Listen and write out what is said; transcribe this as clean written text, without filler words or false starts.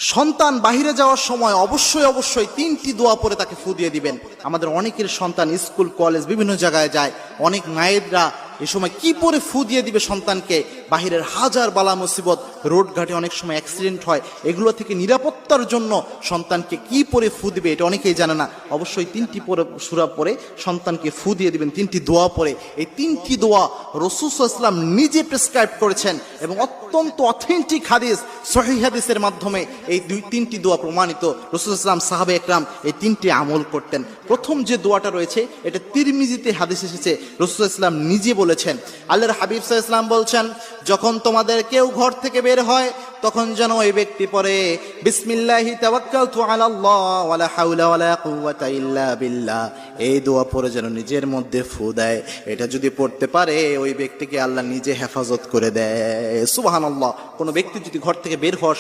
সন্তান বাহিরে যাওয়ার সময় অবশ্যই অবশ্যই 3টি দোয়া পরে তাকে ফু দিয়ে দিবেন। আমাদের অনেকের সন্তান স্কুল কলেজ বিভিন্ন জায়গায় যায়, অনেক মায়েরা এ সময় কি পরে ফু দিয়ে দিবে সন্তানকে? বাহিরের হাজার বালা মুসিবত, রোড ঘাটে অনেক সময় অ্যাক্সিডেন্ট হয়, এগুলো থেকে নিরাপত্তার জন্য সন্তানকে কি পরে ফু দিবে এটা অনেকেই জানে না। অবশ্যই 3টি পরে সূরা পরে সন্তানকে ফু দিয়ে দিবেন, 3টি দোয়া পরে। এই 3টি দোয়া রাসূল সাল্লাল্লাহু আলাইহি ওয়াসাল্লাম নিজে প্রেসক্রাইব করেছেন এবং অত্যন্ত অথেন্টিক হাদিস, সহিহ হাদিসের মাধ্যমে এই 3টি দোয়া প্রমাণিত। রাসূল সাল্লাল্লাহু আলাইহি ওয়াসাল্লাম, সাহাবা একরাম এই 3টি আমল করতেন। প্রথম যে দোয়াটা রয়েছে এটা তিরমিজিতে হাদিস এসেছে, রাসূল সাল্লাল্লাহু আলাইহি ওয়াসাল্লাম নিজে বলেছেন। আল্লাহর হাবিব সাল্লাল্লাহু আলাইহি ওয়াসাল্লাম বলছেন, যখন তোমাদের কেউ ঘর থেকে বের হয় তখন যেন ওই ব্যক্তি পড়ে বিসমিল্লাহি তাওয়াক্কালতু আলাল্লাহ ওয়ালা হাওলা ওয়ালা কুওয়াতা ইল্লা বিল্লাহ। এই দোয়া পড়ে যেন নিজের মধ্যে ফু দেয়। এটা যদি পড়তে পারে ওই ব্যক্তিকে আল্লাহ নিজে হেফাজত করে দেয়। সুবহানাল্লাহ। কোনো ব্যক্তি যদি ঘর থেকে বের হওয়ার